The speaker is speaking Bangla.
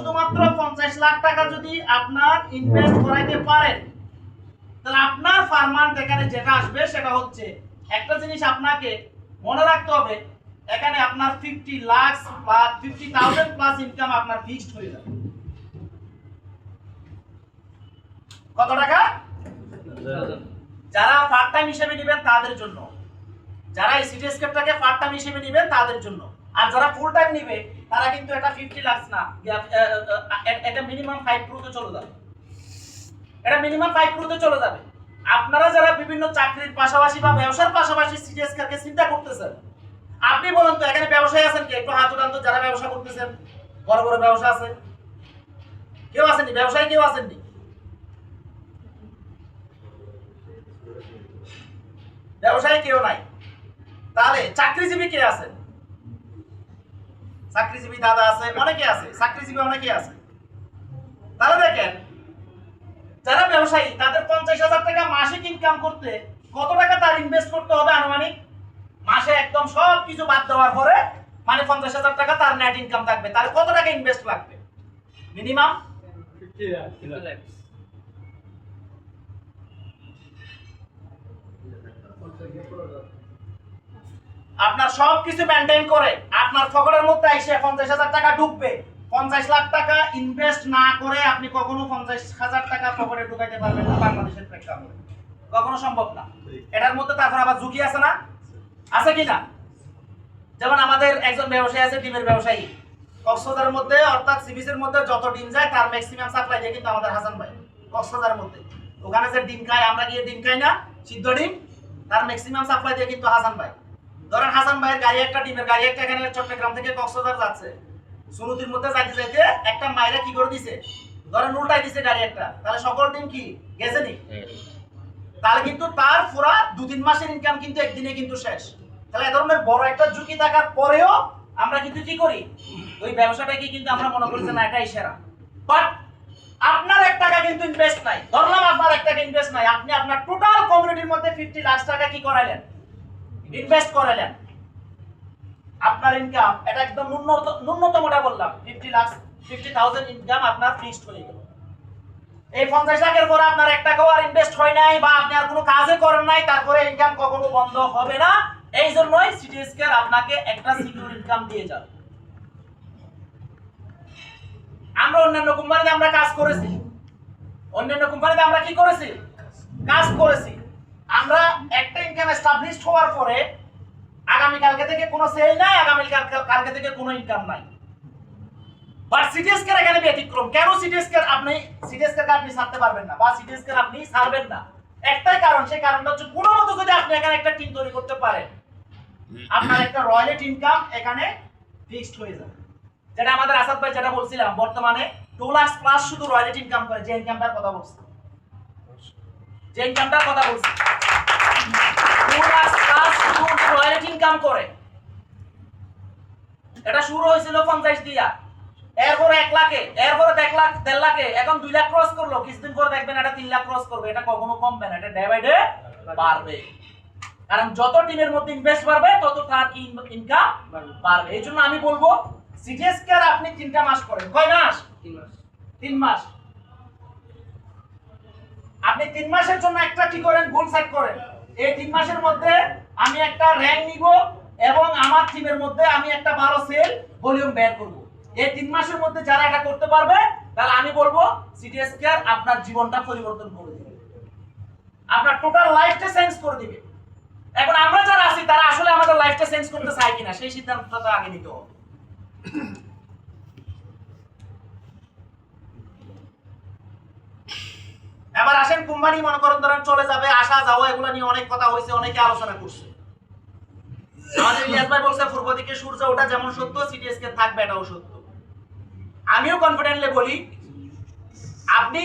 শুধুমাত্র 50 লাখ টাকা যদি আপনার ইনভেস্ট করাইতে পারেন, তাহলে আপনার ফার্মান্ট এখানে যেটা আসবে সেটা হচ্ছে, একটা জিনিস আপনাকে মনে রাখতে হবে, এখানে আপনার 50 লাখ প্লাস 50,000 প্লাস ইনকাম আপনার ফিক্সড হয়ে যাবে। কত টাকা? যারা পার্ট টাইম হিসেবে নেবেন তাদের জন্য, যারা এই সিটি স্কেপটাকে পার্ট টাইম হিসেবে নেবেন তাদের জন্য। আর যারা ফুল টাইম নেবে তারা কিন্তু এটা 50 লাখ না, এটা মিনিমাম 5 ক্রোতে চলে যাবে। এটা মিনিমাম 5 ক্রোতে চলে যাবে। আপনারা যারা বিভিন্ন চাকরির পাশাপাশি বা ব্যবসার পাশাপাশি সিটি স্কেপকে চিন্তা করতেছেন, আপনি বলেন তো এখানে ব্যবসায়ী আছেন কি? একটু হাত উঠান তো, যারা ব্যবসা করতেছেন, বড় বড় ব্যবসা আছে, কেউ আসেননি? ব্যবসায়ী কেউ আসেননি? ব্যবসায়ী কেউ নাই। তাহলে চাকরিজীবী কে আছেন? চাকরিজীবী দাদা আছে, অনেকে আছে, চাকরিজীবী অনেকে আছে। তাহলে দেখেন, যারা ব্যবসায়ী তাদের 50,000 টাকা মাসিক ইনকাম করতে কত টাকা তার ইনভেস্ট করতে হবে আনুমানিক? মাসে একদম সব কিছু বাদ দেওয়ার পরে মানে 50,000 টাকা তার নেট ইনকাম থাকবে। তাহলে কত টাকা ইনভেস্ট লাগবে? মিনিমাম 50 লাখ। আপনার সবকিছু মেনটেন করে আপনার পকেটের মধ্যে এসে 50,000 টাকা ঢুকবে। 50 লাখ টাকা ইনভেস্ট না করে আপনি কখনো 50,000 টাকা পকেটে ঢুকাইতে পারবেন না বাংলাদেশের প্রেক্ষাপটে, কখনো সম্ভব না। এটার মধ্যে তারপর আবার ঝুঁকি আছে না? আছে কি না? যেমন আমাদের একজন ব্যবসায়ী আছে, ডিমের ব্যবসায়ী। কক্সবাজারের মধ্যে অর্থাৎ সিবিসের মধ্যে যত ডিম যায় তার ম্যাক্সিমাম সাপ্লাই দেয় কিন্তু আমাদের হাসান ভাই কক্সবাজারের মধ্যে। ওখানে যে ডিম খায়, আমরা গিয়ে ডিম খাই না, সিদ্ধ ডিম, তার ম্যাক্সিমাম সাপ্লাই দেয় কিন্তু হাসান ভাই। ধরেন হাসান ভাইয়ের গাড়ি একটা, ডিমের গাড়ি একটা এখানে চট্টগ্রাম থেকে কক্সবাজার যাচ্ছে, সুনুতির মধ্যে যাইতে যাইতে একটা মাইরা কি করে দিছে, ধরেন উল্টাই দিছে গাড়ি একটা, তাহলে সকল ডিম কি গেছে নি? তাহলে কিন্তু তার পুরা 2-3 মাসের ইনকাম কিন্তু একদিনে কিন্তু শেষ। তাহলে এ ধরনের বড় একটা ঝুঁকি থাকার পরেও আমরা কিন্তু কি করি, ওই ব্যবসাটাকে কিন্তু আমরা মনে করি যে না এটাই সেরা। বাট আপনার 1 টাকা কিন্তু ইনভেস্ট নাই, ধরলাম আপনার 1 টাকা ইনভেস্ট নাই, আপনি আপনার টোটাল কমিউনিটির মধ্যে 50 লাখ টাকা কি করাইলেন? ইনভেস্ট করাইলেন। আপনার ইনকাম এটা একদম ন্যূনতমটা বললাম 50,000 ইনকাম আপনার ফিক্সড হয়ে গেল। এই 50 লাখের পরে আপনার 1 টাকাও আর ইনভেস্ট হয় নাই বা আপনি আর কোনো কাজে করেন নাই, তারপরে ইনকাম কখনো বন্ধ হবে না। এই জন্যই সিটি স্কয়ার আপনাকে একটা সিকিউর ইনকাম দিয়ে যাবে। আমরা অন্যান্য কোম্পানিতে আমরা কাজ করেছি, অন্যান্য কোম্পানিতে আমরা কি করেছি? কাজ করেছি। আমরা একটা ইনকাম এস্টাবলিশড হওয়ার পরে আগামী কালকে থেকে কোনো সেল নাই, আগামী কালকে থেকে কোনো ইনকাম নাই। বাট সিটি স্কয়ার এখানে ব্যতিক্রম। কেন সিটি স্কয়ার আপনি ছাড়তে পারবেন না বা সিটি স্কয়ার আপনি ছাড়বেন না? একটাই কারণ, সেই কারণটা হচ্ছে কোনো মতো যদি আপনি এখানে একটা টিম তৈরি করতে পারেন, আপনার একটা রয়্যালিটি ইনকাম এখানে ফিক্সড হয়ে যাবে। যেটা আমাদের আসাদ ভাই যেটা বলছিলাম, বর্তমানে 2 লাখ প্লাস শুধু রয়্যালিটি ইনকাম করে, যে ইনকামটার কথা বলছি, 2 লাখ প্লাস শুধু রয়্যালিটি ইনকাম করে। এটা শুরু হয়েছিল 50 দিয়া, এরপরে 1 লাখে, এরপরে 1 লাখ 1.5 লাখে, এখন 2 লাখ ক্রস করলো। কিছুদিন পরে দেখবেন এটা 3 লাখ ক্রস করবে। এটা কখনো কমবে না, এটা ডে বাই ডে বাড়বে। কারণ যত টিমের মধ্যে ইনভেস্ট বাড়বে তত তার কি ইনকাম বাড়বে। এই জন্য আমি বলবো সিটি স্কয়ার আপনি 3টা মাস করেন। কয় মাস? 3 মাস। আপনি 3 মাসের জন্য একটা কি করেন, গোল সেট করেন। এই 3 মাসের মধ্যে আমি একটা র‍্যাঙ্ক নিব এবং আমার টিমের মধ্যে আমি একটা ভালো সেল ভলিউম বের করব। এই 3 মাসের মধ্যে যারা এটা করতে পারবে, তাহলে আমি বলবো সিটি স্কয়ার আপনার জীবনটা পরিবর্তন করে দিবে, আপনার টোটাল লাইফটা চেঞ্জ করে দিবে। এখন আমরা যারা আছি তারা আসলে আমাদের লাইফটা চেঞ্জ করতে চাই কিনা সেই সিদ্ধান্তটা আগে নিতে হবে। এবার আসেন কোম্পানি মনে করেন ধরেন চলে যাবে, আসা যাওয়া এগুলো নিয়ে অনেক কথা হয়েছে, অনেকে আলোচনা করছে। আমাদের ইলিয়াস ভাই বলছে পূর্ব দিকে সূর্য ওঠা যেমন সত্য, সিটি স্কয়ার থাকবে এটাও সত্য। আমিও কনফিডেন্টলি বলি আপনি